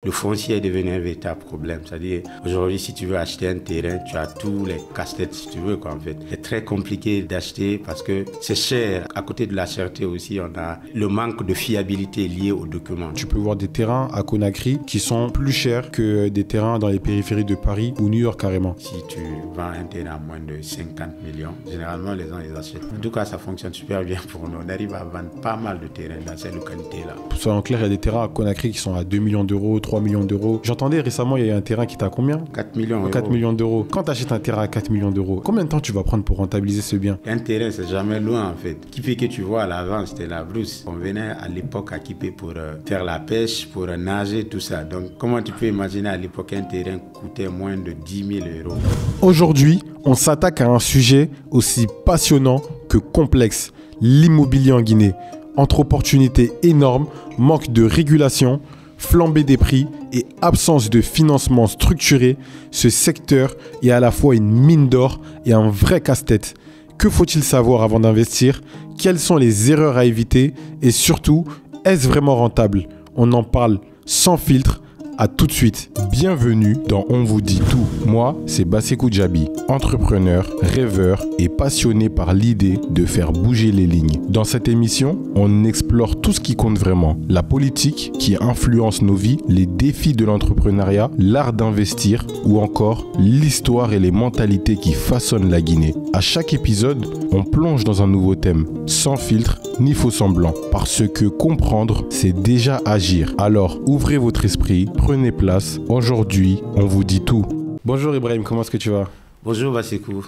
Le foncier est devenu un véritable problème. C'est-à-dire, aujourd'hui, si tu veux acheter un terrain, tu as tous les casse-têtes, si tu veux, quoi, en fait. C'est très compliqué d'acheter parce que c'est cher. À côté de la cherté aussi, on a le manque de fiabilité lié aux documents. Tu peux voir des terrains à Conakry qui sont plus chers que des terrains dans les périphéries de Paris ou New York, carrément. Si tu vends un terrain à moins de 50 millions, généralement, les gens les achètent. En tout cas, ça fonctionne super bien pour nous. On arrive à vendre pas mal de terrains dans ces localités-là. Pour soyons clairs, il y a des terrains à Conakry qui sont à 2 millions d'euros, 3 millions d'euros. J'entendais récemment, il y a un terrain qui est à combien ? 4 millions 4 millions d'euros. Quand tu achètes un terrain à 4 millions d'euros, combien de temps tu vas prendre pour rentabiliser ce bien ? Un terrain, c'est jamais loin en fait. Kipé que tu vois à l'avant, c'était la brousse. On venait à l'époque à Kipé pour faire la pêche, pour nager, tout ça. Donc, comment tu peux imaginer à l'époque un terrain coûtait moins de 10 000 euros ? Aujourd'hui, on s'attaque à un sujet aussi passionnant que complexe. L'immobilier en Guinée. Entre opportunités énormes, manque de régulation, flambée des prix et absence de financement structuré, ce secteur est à la fois une mine d'or et un vrai casse-tête. Que faut-il savoir avant d'investir ? Quelles sont les erreurs à éviter ? Et surtout, est-ce vraiment rentable ? On en parle sans filtre. À tout de suite. Bienvenue dans On vous dit tout. Moi, c'est Bassekou Djabi, entrepreneur, rêveur et passionné par l'idée de faire bouger les lignes. Dans cette émission, on explore tout ce qui compte vraiment. La politique qui influence nos vies, les défis de l'entrepreneuriat, l'art d'investir ou encore l'histoire et les mentalités qui façonnent la Guinée. À chaque épisode, on plonge dans un nouveau thème, sans filtre ni faux semblant. Parce que comprendre, c'est déjà agir. Alors, ouvrez votre esprit, prenez place. Aujourd'hui, on vous dit tout. Bonjour Ibrahim, comment est-ce que tu vas ? Bonjour Bassekou.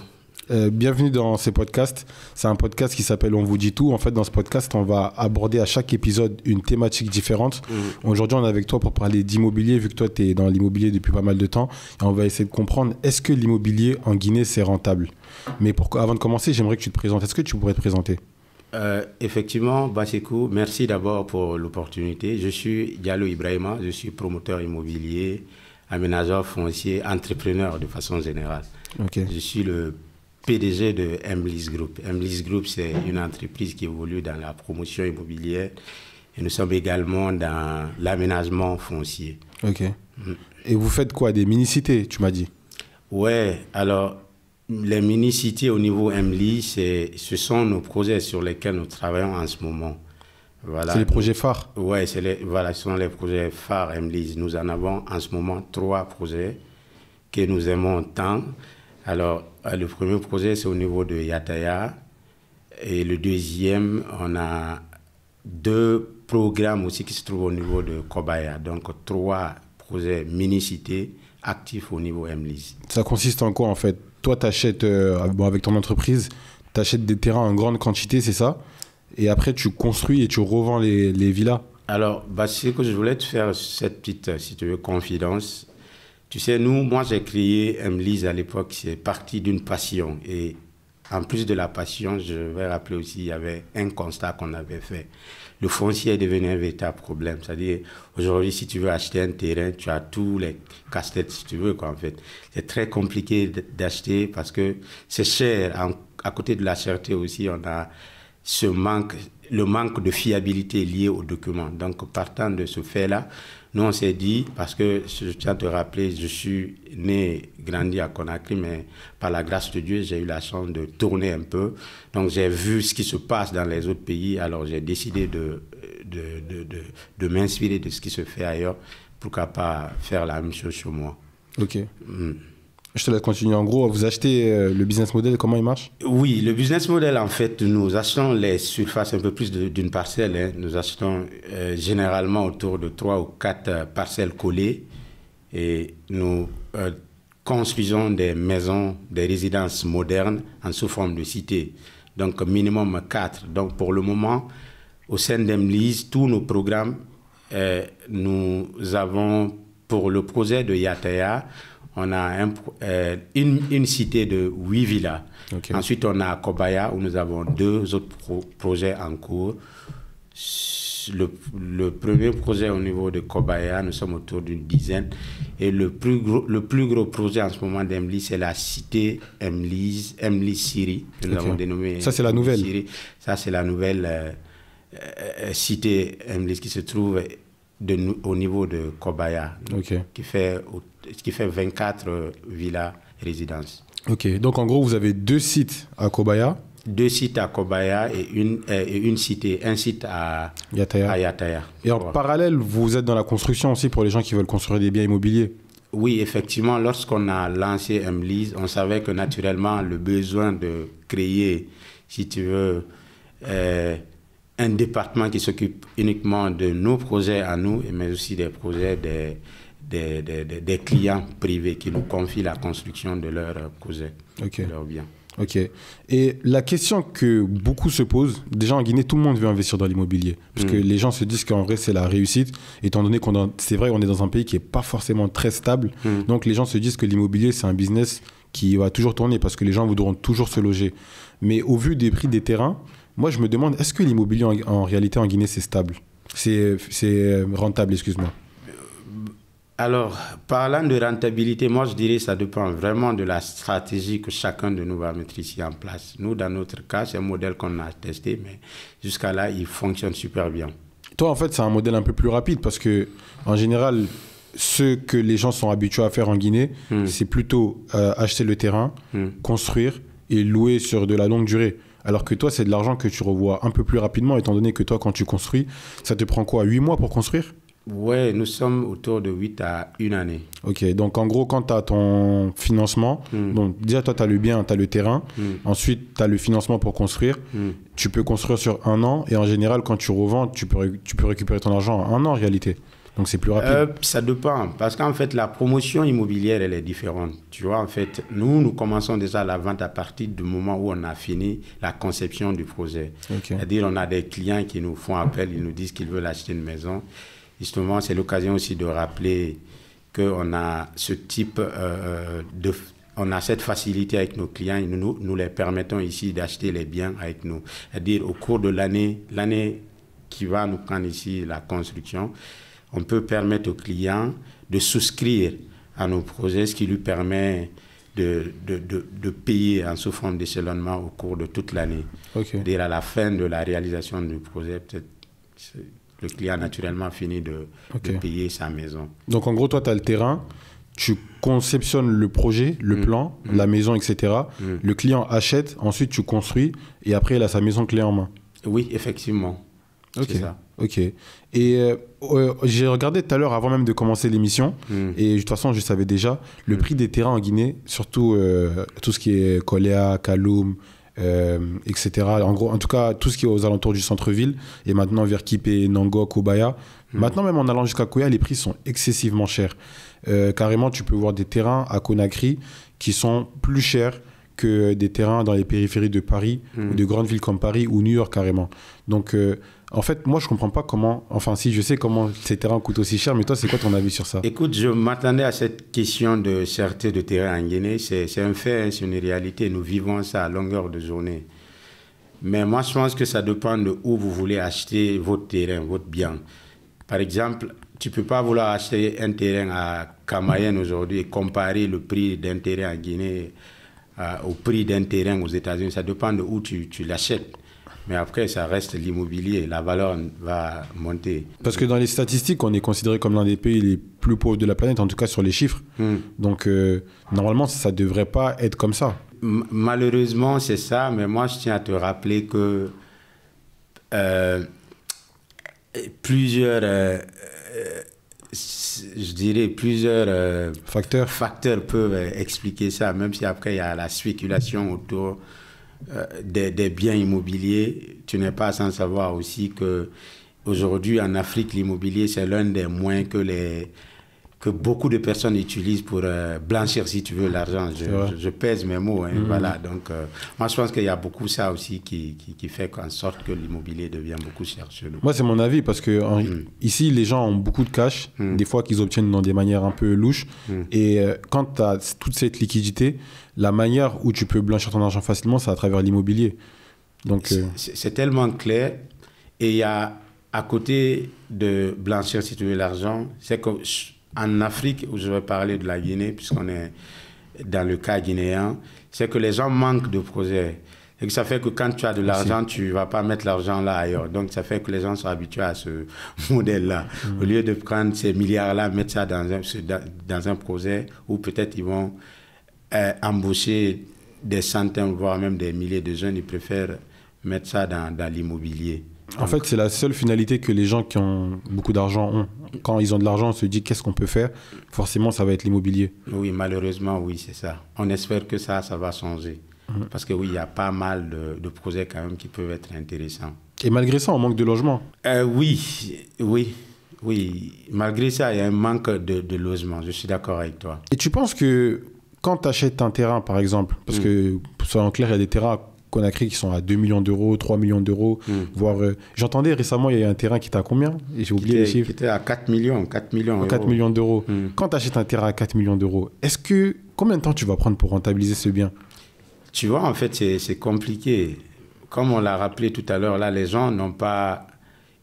Bienvenue dans ce podcast. C'est un podcast qui s'appelle On vous dit tout. En fait, dans ce podcast, on va aborder à chaque épisode une thématique différente. Aujourd'hui, on est avec toi pour parler d'immobilier, vu que toi, tu es dans l'immobilier depuis pas mal de temps. Et on va essayer de comprendre, est-ce que l'immobilier en Guinée, c'est rentable ? Mais avant de commencer, j'aimerais que tu te présentes. Est-ce que tu pourrais te présenter ? Effectivement, Bassekou, merci d'abord pour l'opportunité. Je suis Diallo Ibrahima, je suis promoteur immobilier, aménageur foncier, entrepreneur de façon générale. Okay. Je suis le PDG de Mlis Group. Mlis Group, c'est une entreprise qui évolue dans la promotion immobilière et nous sommes également dans l'aménagement foncier. Ok. Et vous faites quoi ? Des mini-cités, tu m'as dit ? Ouais, alors les mini-cités au niveau Mlis, ce sont nos projets sur lesquels nous travaillons en ce moment. Voilà. C'est les projets phares ? Oui, ce sont les projets phares Mlis. Nous en avons en ce moment 3 projets que nous aimons tant. Alors, le premier projet, c'est au niveau de Yataya. Et le deuxième, on a 2 programmes aussi qui se trouvent au niveau de Kobaya. Donc, 3 projets mini-cités actifs au niveau Mlis. Ça consiste en quoi, en fait ? Toi, tu achètes, avec ton entreprise, tu achètes des terrains en grande quantité, c'est ça ? Et après, tu construis et tu revends les villas ? Alors, c'est que je voulais te faire cette petite, si tu veux, confidence. Tu sais, moi, j'ai créé Mlis à l'époque, c'est parti d'une passion. Et en plus de la passion, je vais rappeler aussi, il y avait un constat qu'on avait fait. Le foncier est devenu un véritable problème. C'est-à-dire, aujourd'hui, si tu veux acheter un terrain, tu as tous les casse-têtes, si tu veux, quoi, en fait. C'est très compliqué d'acheter parce que c'est cher. À côté de la cherté aussi, on a le manque de fiabilité lié aux documents. Donc, partant de ce fait-là, nous, on s'est dit, parce que je tiens à te rappeler, je suis né, grandi à Conakry, mais par la grâce de Dieu, j'ai eu la chance de tourner un peu. Donc, j'ai vu ce qui se passe dans les autres pays. Alors, j'ai décidé de m'inspirer de ce qui se fait ailleurs. Pourquoi pas faire la même chose chez moi. Ok. Je te laisse continuer. En gros, vous achetez le business model, comment il marche ? Oui, le business model, en fait, nous achetons les surfaces un peu plus d'une parcelle. Hein. Nous achetons généralement autour de 3 ou 4 parcelles collées et nous construisons des maisons, des résidences modernes en sous forme de cité. Donc, minimum 4. Donc, pour le moment, au sein d'Mlis, tous nos programmes, nous avons, pour le projet de Yataya, on a une cité de 8 villas. Okay. Ensuite, on a Kobaya, où nous avons 2 autres projets en cours. Le premier projet au niveau de Kobaya, nous sommes autour d'une dizaine. Et le plus gros projet en ce moment d'Mlis, c'est la cité Mlis Siri, que nous avons dénommée. Ça, c'est la nouvelle. Siri. Ça, c'est la nouvelle cité Mlis qui se trouve au niveau de Kobaya, Ok. qui fait 24 villas résidences. Ok, donc en gros, vous avez 2 sites à Kobaya. 2 sites à Kobaya et un site à Yataya. Yataya. Et en Voilà. parallèle, vous êtes dans la construction aussi pour les gens qui veulent construire des biens immobiliers. Oui, effectivement, lorsqu'on a lancé MLease, on savait que naturellement, le besoin de créer, si tu veux, un département qui s'occupe uniquement de nos projets à nous, mais aussi des projets des clients privés qui nous confient la construction de leurs projets, Ok. de leurs biens. Ok. Et la question que beaucoup se posent, déjà en Guinée, tout le monde veut investir dans l'immobilier. Parce que les gens se disent qu'en vrai, c'est la réussite. Étant donné c'est vrai, on est dans un pays qui n'est pas forcément très stable. Donc les gens se disent que l'immobilier, c'est un business qui va toujours tourner parce que les gens voudront toujours se loger. Mais au vu des prix des terrains, moi, je me demande, est-ce que l'immobilier en réalité en Guinée, c'est stable? C'est rentable, excuse-moi. Alors, parlant de rentabilité, moi je dirais que ça dépend vraiment de la stratégie que chacun de nous va mettre ici en place. Nous, dans notre cas, c'est un modèle qu'on a testé, mais jusqu'à là, il fonctionne super bien. Toi, en fait, c'est un modèle un peu plus rapide parce que, en général, ce que les gens sont habitués à faire en Guinée, c'est plutôt acheter le terrain, construire et louer sur de la longue durée. Alors que toi, c'est de l'argent que tu revois un peu plus rapidement, étant donné que toi, quand tu construis, ça te prend quoi, 8 mois pour construire? Ouais, nous sommes autour de 8 à 1 année. Ok, donc en gros, quand tu as ton financement, donc déjà toi tu as le bien, tu as le terrain, ensuite tu as le financement pour construire, tu peux construire sur 1 an et en général quand tu revends, tu peux récupérer ton argent en 1 an en réalité. Donc c'est plus rapide. Ça dépend, parce qu'en fait la promotion immobilière elle est différente. Tu vois, en fait, nous commençons déjà la vente à partir du moment où on a fini la conception du projet. Okay. C'est-à-dire on a des clients qui nous font appel, ils nous disent qu'ils veulent acheter une maison. Justement, c'est l'occasion aussi de rappeler qu'on a ce type on a cette facilité avec nos clients et nous les permettons ici d'acheter les biens avec nous. C'est-à-dire au cours de l'année qui va nous prendre ici la construction, on peut permettre aux clients de souscrire à nos projets, ce qui lui permet de payer en sous forme d'échelonnement au cours de toute l'année. Okay. C'est-à-dire à la fin de la réalisation du projet, peut-être le client a naturellement fini de payer sa maison. Donc en gros, toi, tu as le terrain, tu conceptionnes le projet, le plan, la maison, etc. Le client achète, ensuite tu construis et après il a sa maison clé en main. Oui, effectivement. Ok. C'est ça. Ok. Et j'ai regardé tout à l'heure, avant même de commencer l'émission, et de toute façon, je savais déjà, le prix des terrains en Guinée, surtout tout ce qui est Koléa, Kaloum, etc. En gros, en tout cas, tout ce qui est aux alentours du centre-ville, et maintenant vers Kipé, Nango, Kobaya. Maintenant, même en allant jusqu'à Koya, les prix sont excessivement chers. Carrément, tu peux voir des terrains à Conakry qui sont plus chers que des terrains dans les périphéries de Paris, ou de grandes villes comme Paris ou New York, carrément. Donc, en fait, moi, je ne comprends pas comment... Enfin, si, je sais comment ces terrains coûtent aussi cher, mais toi, c'est quoi ton avis sur ça? Écoute, je m'attendais à cette question de cherté de terrain en Guinée. C'est un fait, c'est une réalité. Nous vivons ça à longueur de journée. Mais moi, je pense que ça dépend de où vous voulez acheter votre terrain, votre bien. Par exemple, tu ne peux pas vouloir acheter un terrain à Camayen aujourd'hui et comparer le prix d'un terrain en Guinée au prix d'un terrain aux États-Unis. Ça dépend de où tu l'achètes. Mais après, ça reste l'immobilier. La valeur va monter. Parce que dans les statistiques, on est considéré comme l'un des pays les plus pauvres de la planète, en tout cas sur les chiffres. Donc, normalement, ça ne devrait pas être comme ça. Malheureusement, c'est ça. Mais moi, je tiens à te rappeler que plusieurs facteurs peuvent expliquer ça, même si après il y a la spéculation autour des biens immobiliers. Tu n'es pas sans savoir aussi que aujourd'hui en Afrique, l'immobilier c'est l'un des moyens que beaucoup de personnes utilisent pour blanchir, si tu veux, l'argent. Je pèse mes mots. Voilà. Donc, moi, je pense qu'il y a beaucoup ça aussi qui fait en sorte que l'immobilier devient beaucoup cher chez nous. Moi, c'est mon avis parce que ici, les gens ont beaucoup de cash, des fois qu'ils obtiennent dans des manières un peu louches. Et quand tu as toute cette liquidité, la manière où tu peux blanchir ton argent facilement, c'est à travers l'immobilier. Donc, c'est tellement clair. Et il y a, à côté de blanchir, si tu veux, l'argent, c'est que... En Afrique, où je vais parler de la Guinée, puisqu'on est dans le cas guinéen, c'est que les gens manquent de projets. Et que ça fait que quand tu as de l'argent, tu ne vas pas mettre l'argent là ailleurs. Donc, ça fait que les gens sont habitués à ce modèle-là. Au lieu de prendre ces milliards-là, mettre ça dans un projet où peut-être ils vont embaucher des centaines, voire même des milliers de jeunes, ils préfèrent mettre ça dans l'immobilier. En fait, c'est la seule finalité que les gens qui ont beaucoup d'argent ont. Quand ils ont de l'argent, on se dit qu'est-ce qu'on peut faire. Forcément, ça va être l'immobilier. Oui, malheureusement, oui, c'est ça. On espère que ça va changer. Parce que oui, il y a pas mal de projets quand même qui peuvent être intéressants. Et malgré ça, on manque de logement. Oui. Malgré ça, il y a un manque de logement. Je suis d'accord avec toi. Et tu penses que quand tu achètes un terrain, par exemple, parce que, pour soyons clairs, il y a des terrains Conakry qui sont à 2 millions d'euros, 3 millions d'euros, voire... j'entendais récemment, il y a un terrain qui était à combien? Et j'ai oublié les chiffres. Qui était à 4 millions. 4 millions d'euros. Quand tu achètes un terrain à 4 millions d'euros, combien de temps tu vas prendre pour rentabiliser ce bien? Tu vois, en fait, c'est compliqué. Comme on l'a rappelé tout à l'heure, là, les gens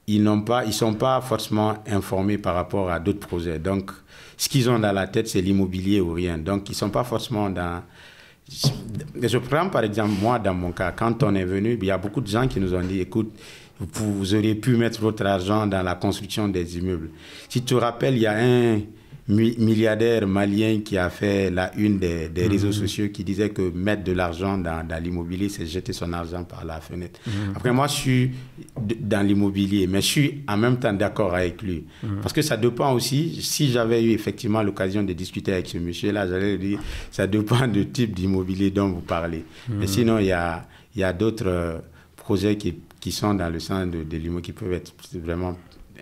ils sont pas forcément informés par rapport à d'autres projets. Donc, ce qu'ils ont dans la tête, c'est l'immobilier ou rien. Donc, ils sont pas forcément dans... Je prends par exemple, moi, dans mon cas, quand on est venu, il y a beaucoup de gens qui nous ont dit, écoute, vous auriez pu mettre votre argent dans la construction des immeubles. Si tu te rappelles, il y a un milliardaire malien qui a fait la une des réseaux sociaux qui disait que mettre de l'argent dans l'immobilier, c'est jeter son argent par la fenêtre. Après, moi, je suis dans l'immobilier, mais je suis en même temps d'accord avec lui. Parce que ça dépend aussi, si j'avais eu effectivement l'occasion de discuter avec ce monsieur-là, j'allais lui dire, ça dépend du type d'immobilier dont vous parlez. Mais sinon, il y a d'autres projets qui sont dans le sens de l'immobilier qui peuvent être vraiment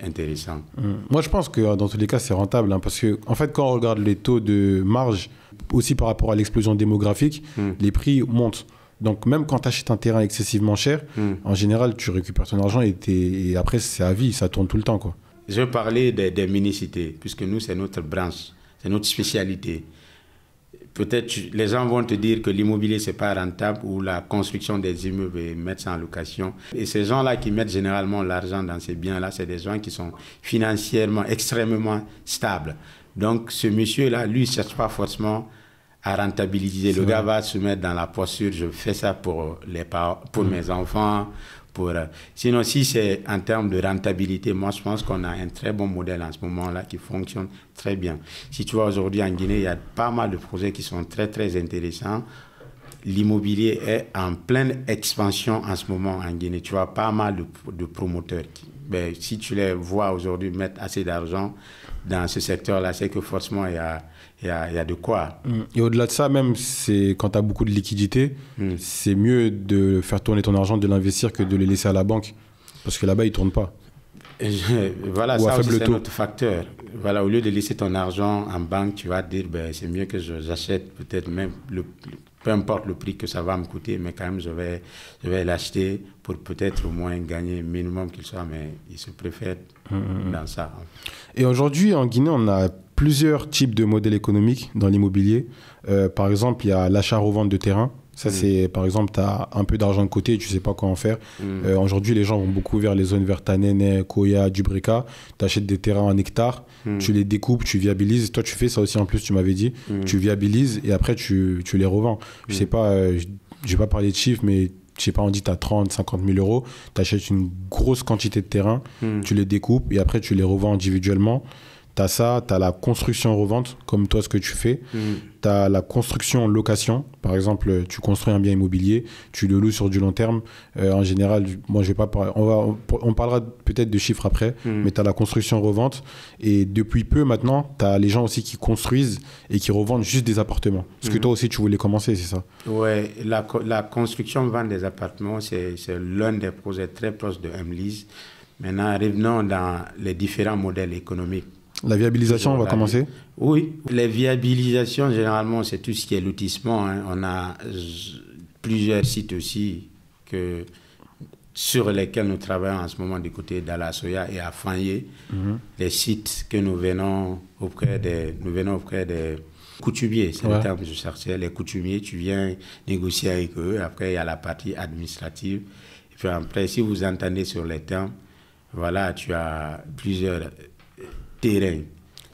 intéressant. Moi, je pense que dans tous les cas, c'est rentable. Parce que, en fait, quand on regarde les taux de marge, aussi par rapport à l'explosion démographique, les prix montent. Donc, même quand tu achètes un terrain excessivement cher, en général, tu récupères ton argent et après, c'est à vie, ça tourne tout le temps, quoi. Je vais parler des mini-cités, puisque nous, c'est notre branche, c'est notre spécialité. Peut-être les gens vont te dire que l'immobilier, c'est pas rentable ou la construction des immeubles et mettre ça en location. Et ces gens-là qui mettent généralement l'argent dans ces biens-là, c'est des gens qui sont financièrement extrêmement stables. Donc, ce monsieur-là, lui, ne cherche pas forcément à rentabiliser. Le gars va se mettre dans la posture, je fais ça pour mes enfants. Sinon, si c'est en termes de rentabilité, moi, je pense qu'on a un très bon modèle en ce moment-là qui fonctionne très bien. Si tu vois, aujourd'hui en Guinée, il y a pas mal de projets qui sont très, très intéressants. L'immobilier est en pleine expansion en ce moment en Guinée. Tu vois, pas mal de promoteurs. Si tu les vois aujourd'hui mettre assez d'argent dans ce secteur-là, c'est que forcément, il y a de quoi. Et au-delà de ça, même quand tu as beaucoup de liquidités, c'est mieux de faire tourner ton argent, de l'investir que de le laisser à la banque. Parce que là-bas, il ne tourne pas. Voilà, ça aussi, c'est un autre facteur. Voilà, au lieu de laisser ton argent en banque, tu vas te dire, c'est mieux que j'achète peut-être même, peu importe le prix que ça va me coûter, mais quand même, je vais l'acheter pour peut-être au moins gagner le minimum qu'il soit, mais ils se préfèrent dans ça. Et aujourd'hui, en Guinée, on a plusieurs types de modèles économiques dans l'immobilier. Par exemple, il y a l'achat-revente de terrain. Ça, c'est, par exemple, tu as un peu d'argent de côté et tu ne sais pas quoi en faire. Aujourd'hui, les gens vont beaucoup vers les zones vers Tanene, Koya, Dubreka. Tu achètes des terrains en hectares, tu les découpes, tu viabilises. Toi, tu fais ça aussi en plus, tu m'avais dit. Tu viabilises et après, tu les revends. Je ne sais pas, je ne vais pas parler de chiffres, mais je sais pas, on dit tu as 30, 50 000 euros. Tu achètes une grosse quantité de terrain, tu les découpes et après, tu les revends individuellement. Tu as ça, tu as la construction-revente, comme toi, ce que tu fais. Tu as la construction-location. Par exemple, tu construis un bien immobilier, tu le loues sur du long terme. En général, moi, je vais pas parler. On parlera peut-être de chiffres après, mais tu as la construction-revente. Et depuis peu, maintenant, tu as les gens aussi qui construisent et qui revendent juste des appartements. Parce que toi aussi, tu voulais commencer, c'est ça? Oui, la construction-vente des appartements, c'est l'un des projets très proches de MLIS. Maintenant, revenons dans les différents modèles économiques. La viabilisation, on va commencer? Oui, les viabilisations, généralement, c'est tout ce qui est lotissement. On a plusieurs sites aussi sur lesquels nous travaillons en ce moment du côté d'Alasoya et à Fanyé. Les sites que nous venons auprès des coutumiers, c'est le terme que je cherchais. Les coutumiers, tu viens négocier avec eux. Après, il y a la partie administrative. Et puis après, si vous entendez sur les termes, voilà, tu as plusieurs terrain.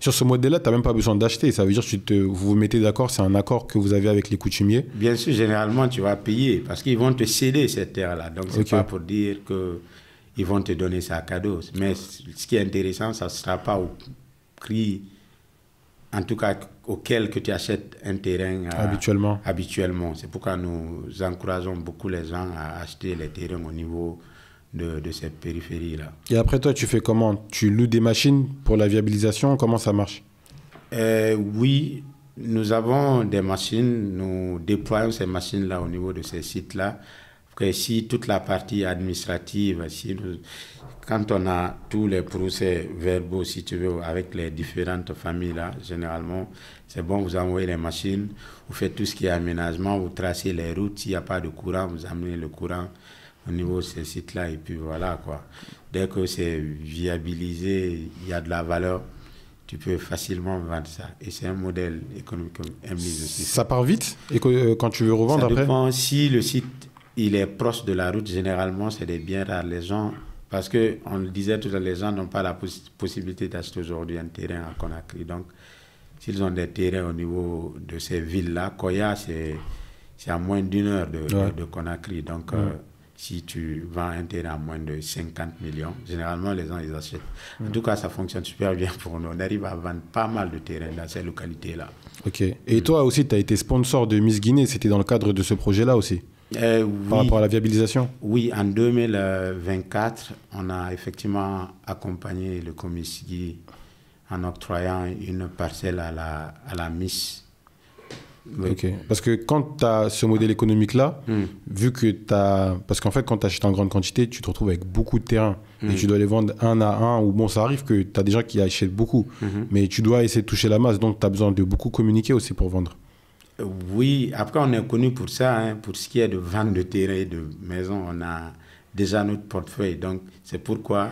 Sur ce modèle-là, tu n'as même pas besoin d'acheter. Ça veut dire que vous vous mettez d'accord, c'est un accord que vous avez avec les coutumiers. Bien sûr, généralement, tu vas payer parce qu'ils vont te céder cette terre-là. Donc, ce n'est pas pour dire qu'ils vont te donner ça à cadeau. Mais ce qui est intéressant, ça ne sera pas au prix, en tout cas, auquel que tu achètes un terrain habituellement. C'est pourquoi nous encourageons beaucoup les gens à acheter les terrains au niveau de ces périphéries-là. Et après, toi, tu fais comment? Tu loues des machines pour la viabilisation? Comment ça marche? Oui, nous avons des machines. Nous déployons ces machines-là au niveau de ces sites-là. Si toute la partie administrative, quand on a tous les procès verbaux, si tu veux, avec les différentes familles-là, généralement, c'est bon, vous envoyez les machines, vous faites tout ce qui est aménagement, vous tracez les routes. S'il n'y a pas de courant, vous amenez le courant au niveau de ces sites-là, et puis voilà, quoi. Dès que c'est viabilisé, il y a de la valeur, tu peux facilement vendre ça. Et c'est un modèle économique comme Emlise aussi. Ça part vite et quand tu veux revendre après? Ça dépend. Si le site il est proche de la route, généralement, c'est des biens rares. Les gens, parce qu'on le disait tout à l'heure, les gens n'ont pas la possibilité d'acheter aujourd'hui un terrain à Conakry. Donc, s'ils ont des terrains au niveau de ces villes-là, Koya, c'est à moins d'1 heure de Conakry. Donc, si tu vends un terrain à moins de 50 millions, généralement, les gens, ils achètent. En tout cas, ça fonctionne super bien pour nous. On arrive à vendre pas mal de terrains dans ces localités-là. OK. Et toi aussi, tu as été sponsor de Miss Guinée. C'était dans le cadre de ce projet-là aussi? Oui, par rapport à la viabilisation? Oui, en 2024, on a effectivement accompagné le Comisigui en octroyant une parcelle à la Miss. Oui. Ok, parce que quand tu as ce modèle économique-là, vu que tu as... Parce qu'en fait, quand tu achètes en grande quantité, tu te retrouves avec beaucoup de terrains et tu dois les vendre un à un, ou bon, ça arrive que tu as des gens qui achètent beaucoup, mais tu dois essayer de toucher la masse, donc tu as besoin de beaucoup communiquer aussi pour vendre. Oui, après on est connu pour ça, hein, pour ce qui est de vente de terrain et de maison, on a déjà notre portefeuille, donc c'est pourquoi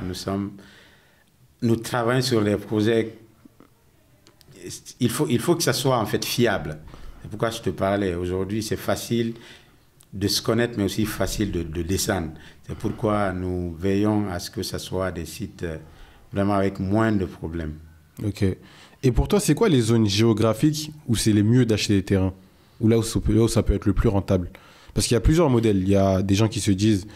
nous travaillons sur les projets. Il faut que ça soit en fait fiable. C'est pourquoi je te parlais. Aujourd'hui, c'est facile de se connaître, mais aussi facile de descendre. C'est pourquoi nous veillons à ce que ce soit des sites vraiment avec moins de problèmes. Ok. Et pour toi, c'est quoi les zones géographiques où c'est les mieux d'acheter des terrains? Ou là où ça peut être le plus rentable? Parce qu'il y a plusieurs modèles. Il y a des gens qui se disent,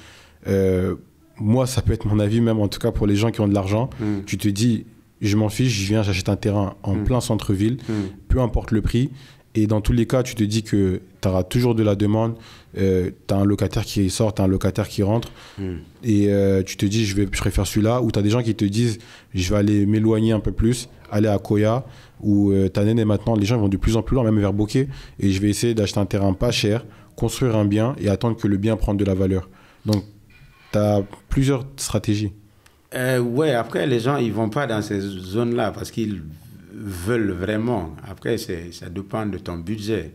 moi, ça peut être mon avis même, en tout cas pour les gens qui ont de l'argent, tu te dis, je m'en fiche, j'achète un terrain en plein centre-ville, peu importe le prix. Et dans tous les cas, tu te dis que tu auras toujours de la demande, tu as un locataire qui sort, tu as un locataire qui rentre, et tu te dis, je préfère celui-là, ou tu as des gens qui te disent, je vais aller m'éloigner un peu plus, aller à Koya, où Tanen et maintenant, les gens vont de plus en plus loin, même vers Bokeh, et je vais essayer d'acheter un terrain pas cher, construire un bien, et attendre que le bien prenne de la valeur. Donc, tu as plusieurs stratégies. Ouais, après, les gens, ils vont pas dans ces zones-là, parce qu'ils veulent vraiment. Après, ça dépend de ton budget.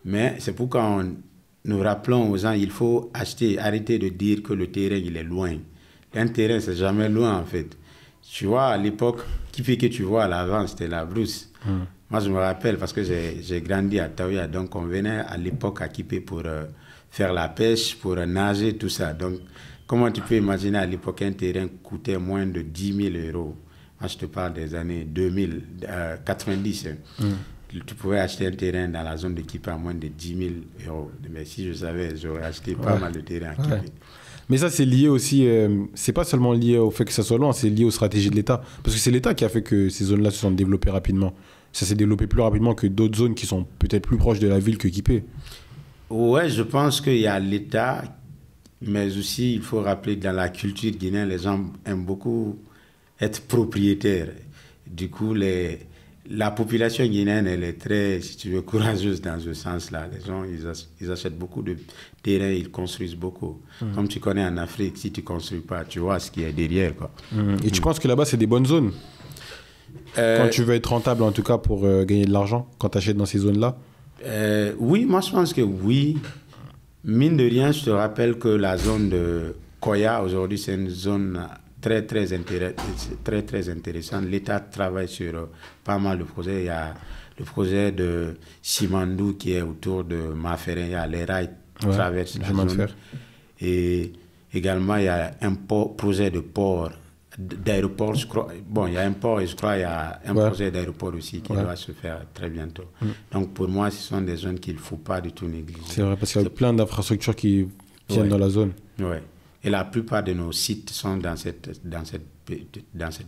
Mais c'est pourquoi nous rappelons aux gens, il faut acheter, arrêter de dire que le terrain, il est loin. Un terrain, c'est jamais loin, en fait. Tu vois, à l'époque, qui fait que tu vois à l'avant, c'était la brousse. Moi, je me rappelle, parce que j'ai grandi à Taouya, donc on venait à l'époque à Kipé pour faire la pêche, pour nager, tout ça. Donc, comment tu peux imaginer à l'époque un terrain coûtait moins de 10 000 euros? Moi, je te parle des années 2000, 90. Tu pouvais acheter un terrain dans la zone de Kipé à moins de 10 000 euros. Mais si je savais, j'aurais acheté pas mal de terrains à Kipé. Mais ça, c'est lié aussi, c'est pas seulement lié au fait que ça soit loin, c'est lié aux stratégies de l'État. Parce que c'est l'État qui a fait que ces zones-là se sont développées rapidement. Ça s'est développé plus rapidement que d'autres zones qui sont peut-être plus proches de la ville que Kipé. Ouais, je pense qu'il y a l'État, mais aussi, il faut rappeler que dans la culture guinéenne, les gens aiment beaucoup être propriétaires. Du coup, la population guinéenne, elle est très, si tu veux, courageuse dans ce sens-là. Les gens, ils achètent beaucoup de terrains, ils construisent beaucoup. Comme tu connais en Afrique, si tu ne construis pas, tu vois ce qu'il y a derrière, quoi. Et tu penses que là-bas, c'est des bonnes zones? Quand tu veux être rentable, en tout cas, pour gagner de l'argent, quand tu achètes dans ces zones-là? Oui, moi, je pense que oui. Mine de rien, je te rappelle que la zone de Koya, aujourd'hui, c'est une zone très intéressante. L'État travaille sur pas mal de projets. Il y a le projet de Simandou qui est autour de Maféré. Il y a les rails qui traversent la zone. Et également, il y a un projet de port d'aéroport, je crois. Bon, il y a un port et je crois qu'il y a un projet d'aéroport aussi qui doit se faire très bientôt. Donc pour moi, ce sont des zones qu'il ne faut pas du tout négliger. C'est vrai, parce qu'il y a plein d'infrastructures qui viennent dans la zone. Oui. Et la plupart de nos sites sont dans cette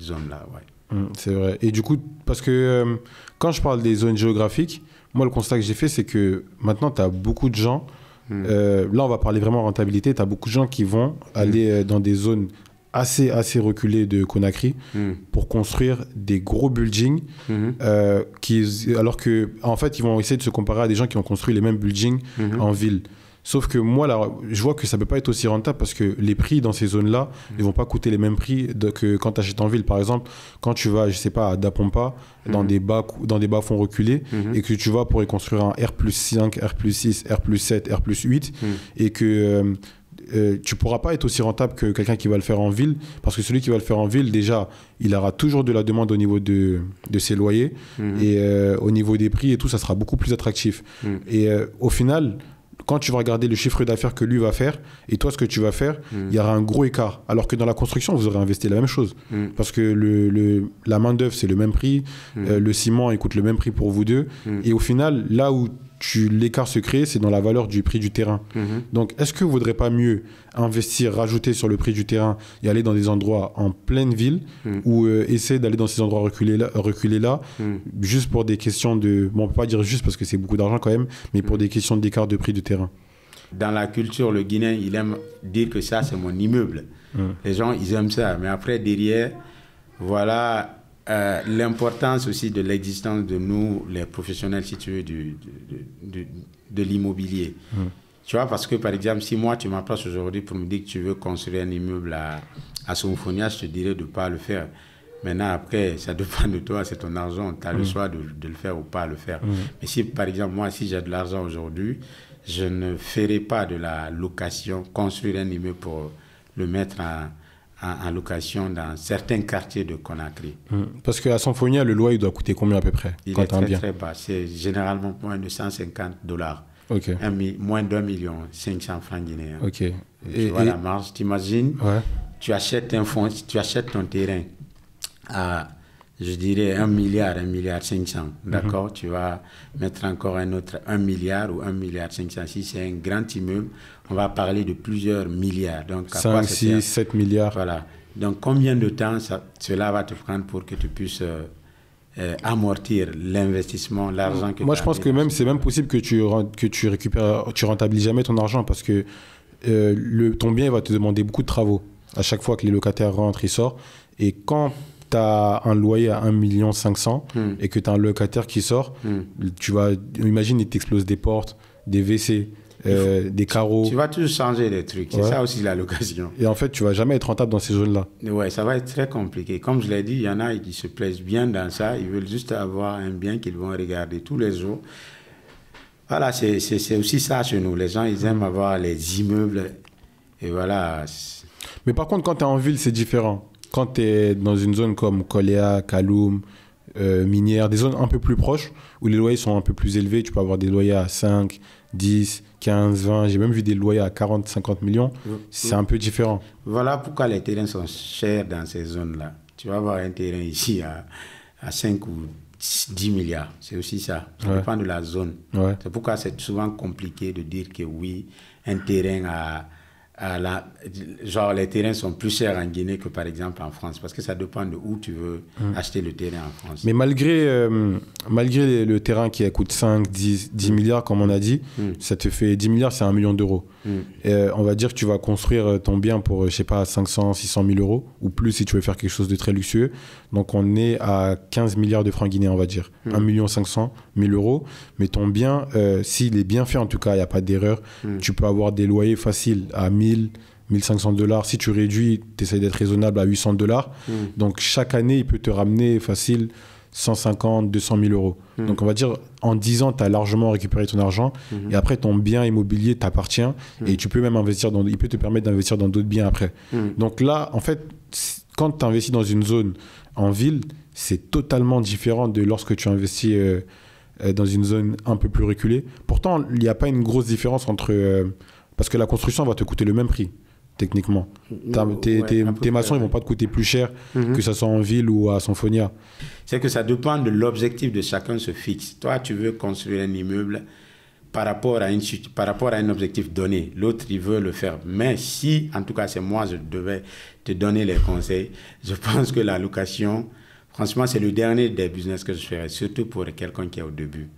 zone-là. Ouais. C'est vrai. Et du coup, parce que quand je parle des zones géographiques, moi, le constat que j'ai fait, c'est que maintenant, tu as beaucoup de gens. Là, on va parler vraiment rentabilité. Tu as beaucoup de gens qui vont aller dans des zones assez reculées de Conakry pour construire des gros buildings. Alors que, en fait, ils vont essayer de se comparer à des gens qui ont construit les mêmes buildings en ville. Sauf que moi, là, je vois que ça ne peut pas être aussi rentable parce que les prix dans ces zones-là ne vont pas coûter les mêmes prix que quand tu achètes en ville. Par exemple, quand tu vas, je sais pas, à Dapompa, dans des bas-fonds reculés, et que tu vas pour y construire un R+5, R+6, R+7, R+8, et que tu ne pourras pas être aussi rentable que quelqu'un qui va le faire en ville, parce que celui qui va le faire en ville, déjà, il aura toujours de la demande au niveau de ses loyers, et au niveau des prix et tout, ça sera beaucoup plus attractif. Et au final, quand tu vas regarder le chiffre d'affaires que lui va faire et toi ce que tu vas faire, il y aura un gros écart. Alors que dans la construction, vous aurez investi la même chose. Parce que la main-d'œuvre, c'est le même prix, le ciment, il coûte le même prix pour vous deux. Et au final, là où l'écart se crée, c'est dans la valeur du prix du terrain. Donc, est-ce que vous ne voudrez pas mieux investir, rajouter sur le prix du terrain et aller dans des endroits en pleine ville ou essayer d'aller dans ces endroits reculés là juste pour des questions de... Bon, on ne peut pas dire juste parce que c'est beaucoup d'argent quand même, mais pour des questions d'écart de prix du terrain. Dans la culture, le Guinéen, il aime dire que ça, c'est mon immeuble. Les gens, ils aiment ça. Mais après, derrière, voilà... l'importance aussi de l'existence de nous, les professionnels, si tu veux, de l'immobilier. Tu vois, parce que par exemple, si moi, tu m'approches aujourd'hui pour me dire que tu veux construire un immeuble à Symphonia, je te dirais de ne pas le faire. Maintenant, après, ça dépend de toi, c'est ton argent, tu as le choix de le faire ou pas le faire. Mais si, par exemple, moi, si j'ai de l'argent aujourd'hui, je ne ferai pas de la location, construire un immeuble pour le mettre en location dans certains quartiers de Conakry. Parce qu'à Symphonia, le loyer doit coûter combien à peu près? Il est très bas. C'est généralement moins de $150. Okay. Moins d'1,5 francs guinéens. Okay. Tu vois la marge, t'imagines, tu achètes ton terrain à, je dirais, 1 milliard, 1,5 milliard, d'accord? Tu vas mettre encore un autre 1 milliard ou 1,5 milliard. Si c'est un grand immeuble, on va parler de plusieurs milliards. Donc, 5, 6, 7 milliards. Voilà. Donc, combien de temps cela va te prendre pour que tu puisses amortir l'investissement, l'argent que tu as? Moi, je pense que même c'est même possible que tu rentabilises jamais ton argent parce que ton bien va te demander beaucoup de travaux. À chaque fois que les locataires rentrent, ils sortent. Et quand tu as un loyer à 1,5 million et que tu as un locataire qui sort, imagine, il t'explose des portes, des WC, des carreaux. Tu vas toujours changer des trucs. C'est ça aussi la location. Et en fait, tu vas jamais être rentable dans ces zones-là. Ouais, ça va être très compliqué. Comme je l'ai dit, il y en a qui se plaisent bien dans ça. Ils veulent juste avoir un bien qu'ils vont regarder tous les jours. Voilà, c'est aussi ça chez nous. Les gens, ils aiment avoir les immeubles. Et voilà. Mais par contre, quand tu es en ville, c'est différent. Quand tu es dans une zone comme Koléa, Kaloum, Minière, des zones un peu plus proches, où les loyers sont un peu plus élevés, tu peux avoir des loyers à 5, 10, 15, 20, j'ai même vu des loyers à 40, 50 millions, c'est un peu différent. Voilà pourquoi les terrains sont chers dans ces zones-là. Tu vas avoir un terrain ici à 5 ou 10 milliards, c'est aussi ça. Ça dépend de la zone. C'est pourquoi c'est souvent compliqué de dire que oui, un terrain genre les terrains sont plus chers en Guinée que par exemple en France, parce que ça dépend de où tu veux acheter le terrain en France. Mais malgré le terrain qui coûte 5, 10 milliards comme on a dit, ça te fait 10 milliards, c'est 1 million d'euros. On va dire que tu vas construire ton bien pour, je sais pas, 500, 600 000 euros ou plus si tu veux faire quelque chose de très luxueux. Donc on est à 15 milliards de francs guinéens, on va dire. 1 500 000 euros. Mais ton bien, s'il est bien fait en tout cas, il n'y a pas d'erreur, tu peux avoir des loyers faciles à 1000, 1500 $. Si tu réduis, tu essaies d'être raisonnable à 800 $. Donc chaque année, il peut te ramener facile 150, 200 000 euros. Donc on va dire, en 10 ans, tu as largement récupéré ton argent. Et après, ton bien immobilier t'appartient. Et tu peux même investir il peut te permettre d'investir dans d'autres biens après. Donc là, en fait, quand tu investis dans une zone en ville, c'est totalement différent de lorsque tu investis dans une zone un peu plus reculée. Pourtant, il n'y a pas une grosse différence entre... parce que la construction va te coûter le même prix. techniquement. Tes maçons, ils vont pas te coûter plus cher que ça soit en ville ou à Sanfonia. C'est que ça dépend de l'objectif de chacun se fixe. Toi, tu veux construire un immeuble par rapport à un objectif donné. L'autre, il veut le faire. Mais si, en tout cas, c'est moi, je devais te donner les conseils, je pense que la location, franchement, c'est le dernier des business que je ferais, surtout pour quelqu'un qui est au début.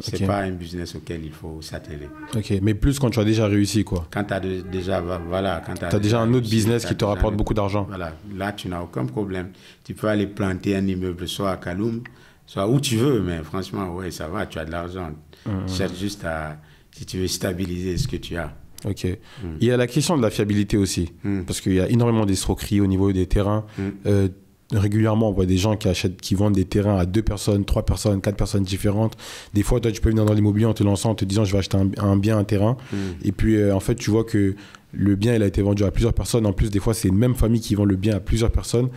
C'est pas un business auquel il faut s'atteler. Ok, mais plus quand tu as déjà réussi, quoi. Quand tu as déjà, voilà, quand tu as déjà un autre business qui te rapporte beaucoup d'argent. Voilà, là, tu n'as aucun problème. Tu peux aller planter un immeuble, soit à Kaloum, soit où tu veux, mais franchement, ouais, ça va, tu as de l'argent. Cherche juste à, si tu veux, stabiliser ce que tu as. Ok. Il y a la question de la fiabilité aussi, parce qu'il y a énormément d'escroqueries au niveau des terrains. Régulièrement, on voit des gens qui vendent des terrains à 2 personnes, 3 personnes, 4 personnes différentes. Des fois, toi, tu peux venir dans l'immobilier en te lançant, en te disant, je vais acheter un bien, un terrain. Et puis, en fait, tu vois que le bien, il a été vendu à plusieurs personnes. En plus, des fois, c'est une même famille qui vend le bien à plusieurs personnes.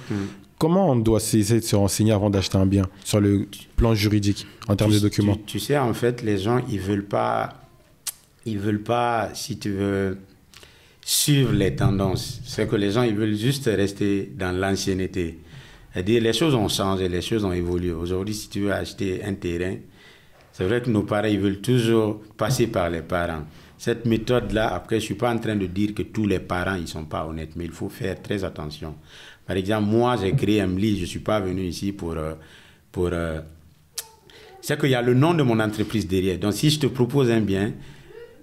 Comment on doit essayer de se renseigner avant d'acheter un bien sur le plan juridique, en termes de documents? Tu sais, en fait, les gens, ils veulent pas, si tu veux, suivre les tendances. C'est que les gens, ils veulent juste rester dans l'ancienneté. C'est-à-dire, les choses ont changé, les choses ont évolué. Aujourd'hui, si tu veux acheter un terrain, c'est vrai que nos parents, ils veulent toujours passer par les parents. Cette méthode-là, après, je ne suis pas en train de dire que tous les parents, ils ne sont pas honnêtes, mais il faut faire très attention. Par exemple, moi, j'ai créé Emly, je ne suis pas venu ici pour c'est qu'il y a le nom de mon entreprise derrière. Donc, si je te propose un bien,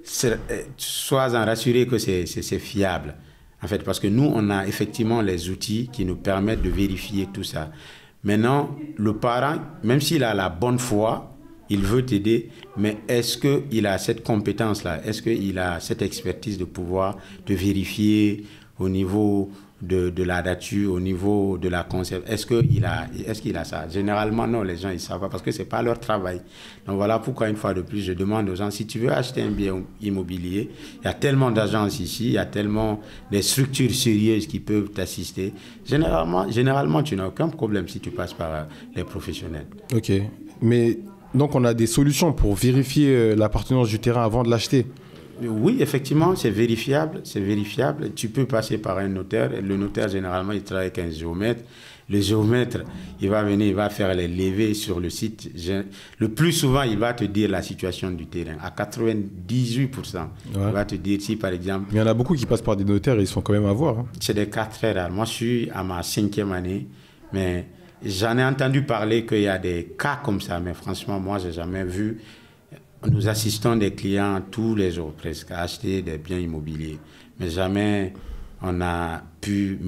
sois-en rassuré que c'est fiable. En fait, parce que nous, on a effectivement les outils qui nous permettent de vérifier tout ça. Maintenant, le parent, même s'il a la bonne foi, il veut t'aider, mais est-ce qu'il a cette compétence-là? Est-ce qu'il a cette expertise de pouvoir te vérifier au niveau de la nature, au niveau de la conserve? Est-ce qu'il a ça? Généralement, non, les gens, ils ne savent pas parce que ce n'est pas leur travail. Donc voilà pourquoi, une fois de plus, je demande aux gens, si tu veux acheter un bien immobilier, il y a tellement d'agences ici, il y a tellement de structures sérieuses qui peuvent t'assister. Généralement, tu n'as aucun problème si tu passes par les professionnels. Ok, mais donc on a des solutions pour vérifier l'appartenance du terrain avant de l'acheter? Oui, effectivement, c'est vérifiable. Tu peux passer par un notaire. Le notaire, généralement, il travaille avec un géomètre. Le géomètre, il va venir, il va faire les levées sur le site. Le plus souvent, il va te dire la situation du terrain. À 98%, il va te dire si, par exemple... Il y en a beaucoup qui passent par des notaires et ils se font quand même avoir. C'est des cas très rares. Moi, je suis à ma 5e année, mais j'en ai entendu parler qu'il y a des cas comme ça. Mais franchement, moi, je n'ai jamais vu... Nous assistons des clients tous les jours presque à acheter des biens immobiliers. Mais jamais on a pu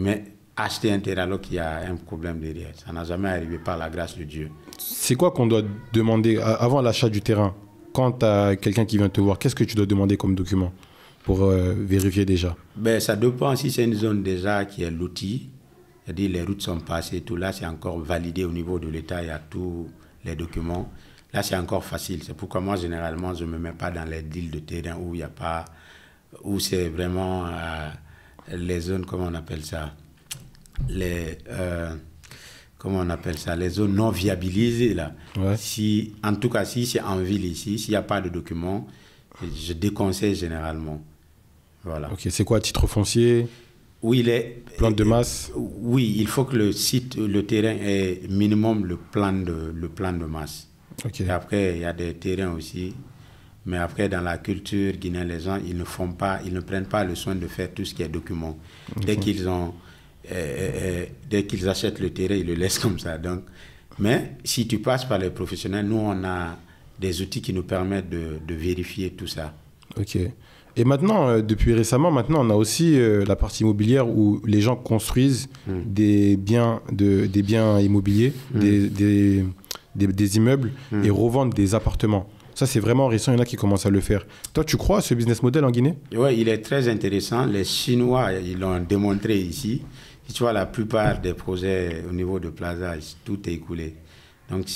acheter un terrain alors qu'il y a un problème derrière. Ça n'a jamais arrivé par la grâce de Dieu. C'est quoi qu'on doit demander avant l'achat du terrain? Quand tu as quelqu'un qui vient te voir, qu'est-ce que tu dois demander comme document pour vérifier déjà? Ça dépend. Si c'est une zone déjà qui est lotie, c'est-à-dire les routes sont passées, tout là c'est encore validé au niveau de l'État, il y a tous les documents. Là, c'est encore facile. C'est pourquoi moi, généralement, je ne me mets pas dans les deals de terrain où il n'y a pas... où c'est vraiment les zones, comment on appelle ça? Comment on appelle ça? Les zones non viabilisées, là. Ouais. En tout cas, si c'est en ville ici, s'il n'y a pas de documents, je déconseille généralement. Voilà. Ok, c'est quoi, titre foncier? Oui, plante de masse? Oui, il faut que le terrain ait minimum le plan de masse. Okay. Et après, il y a des terrains aussi. Mais après, dans la culture guinéenne, les gens, ils ne prennent pas le soin de faire tout ce qui est document. Okay. Dès qu'ils achètent le terrain, ils le laissent comme ça. Donc, mais si tu passes par les professionnels, nous, on a des outils qui nous permettent de vérifier tout ça. Ok. Et maintenant, depuis récemment, on a aussi la partie immobilière où les gens construisent des biens immobiliers, des immeubles et revendent des appartements. Ça, c'est vraiment récent, il y en a qui commencent à le faire. Toi, tu crois à ce business model en Guinée? Oui, il est très intéressant. Les Chinois, ils l'ont démontré ici. Si tu vois, la plupart des projets au niveau de Plaza, tout est écoulé. Donc,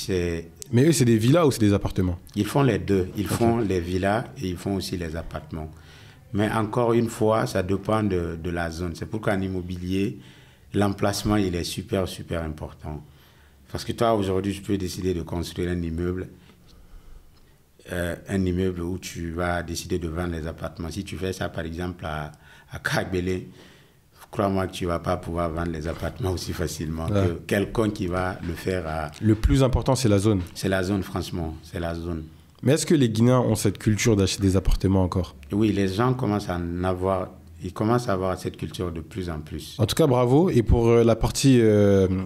mais eux, c'est des villas ou c'est des appartements? Ils font les deux. Ils font les villas et ils font aussi les appartements. Mais encore une fois, ça dépend de la zone. C'est pourquoi en immobilier, l'emplacement, il est super, super important. Parce que toi, aujourd'hui, tu peux décider de construire un immeuble où tu vas décider de vendre les appartements. Si tu fais ça, par exemple, à Kagbele, crois-moi que tu ne vas pas pouvoir vendre les appartements aussi facilement que quelqu'un qui va le faire. Le plus important, c'est la zone. C'est la zone, franchement. C'est la zone. Mais est-ce que les Guinéens ont cette culture d'acheter des appartements encore? Oui, les gens commencent à en avoir. Ils commencent à avoir cette culture de plus en plus. En tout cas, bravo. Et pour la partie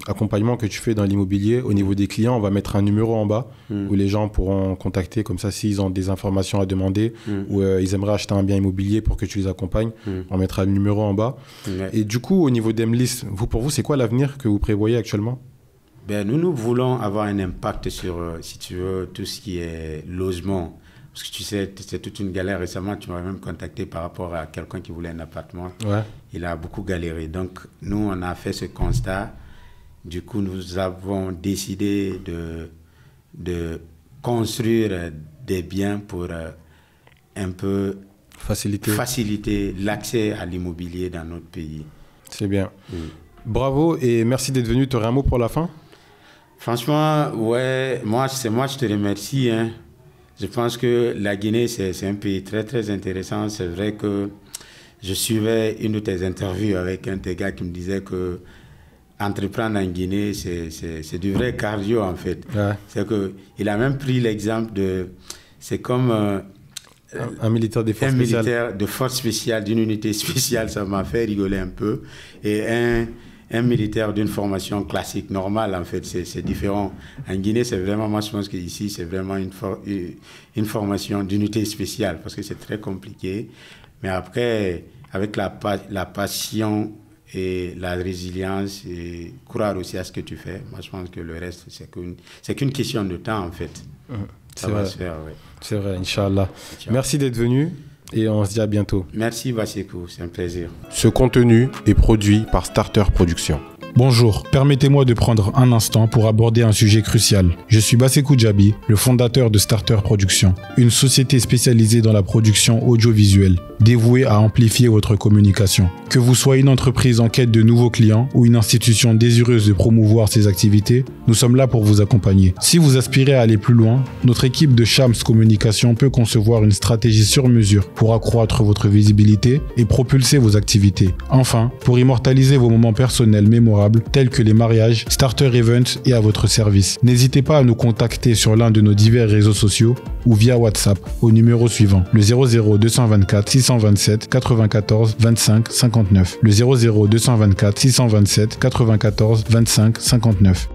accompagnement que tu fais dans l'immobilier, au niveau des clients, on va mettre un numéro en bas où les gens pourront contacter. Comme ça, s'ils ont des informations à demander ou ils aimeraient acheter un bien immobilier pour que tu les accompagnes, on mettra le numéro en bas. Et du coup, au niveau d'Emlis, pour vous, c'est quoi l'avenir que vous prévoyez actuellement? Nous voulons avoir un impact sur, si tu veux, tout ce qui est logement. Parce que tu sais, c'est toute une galère. Récemment, tu m'as même contacté par rapport à quelqu'un qui voulait un appartement. Ouais. Il a beaucoup galéré. Donc, nous, on a fait ce constat. Du coup, nous avons décidé de construire des biens pour un peu faciliter l'accès à l'immobilier dans notre pays. C'est bien. Bravo et merci d'être venu. Tu aurais un mot pour la fin? Franchement, ouais, moi, je te remercie, hein. Je pense que la Guinée, c'est un pays très, très intéressant. C'est vrai que je suivais une de tes interviews avec un des gars qui me disait que entreprendre en Guinée, c'est du vrai cardio, en fait. Ouais. C'est que, il a même pris l'exemple de... C'est comme... un militaire des forces spéciales. Militaire de force spéciale, d'une unité spéciale, ça m'a fait rigoler un peu. Et un militaire d'une formation classique, normale, en fait, c'est différent. En Guinée, c'est vraiment, moi je pense qu'ici, c'est vraiment une formation d'unité spéciale, parce que c'est très compliqué. Mais après, avec la passion et la résilience, et croire aussi à ce que tu fais, moi je pense que le reste, c'est qu'une question de temps, en fait. Ça va se faire, oui. C'est vrai, Inch'Allah. Merci d'être venu. Et on se dit à bientôt. Merci Basekou, c'est un plaisir. Ce contenu est produit par Starter Productions. Bonjour, permettez-moi de prendre un instant pour aborder un sujet crucial. Je suis Basekou Djabi, le fondateur de Starter Productions, une société spécialisée dans la production audiovisuelle, dévouée à amplifier votre communication. Que vous soyez une entreprise en quête de nouveaux clients ou une institution désireuse de promouvoir ses activités, nous sommes là pour vous accompagner. Si vous aspirez à aller plus loin, notre équipe de Shams Communication peut concevoir une stratégie sur mesure pour accroître votre visibilité et propulser vos activités. Enfin, pour immortaliser vos moments personnels mémorables tels que les mariages, Starter Events est à votre service. N'hésitez pas à nous contacter sur l'un de nos divers réseaux sociaux ou via WhatsApp au numéro suivant, le 00 224 627 94 25 59. Le 00 224 627 94 25 59.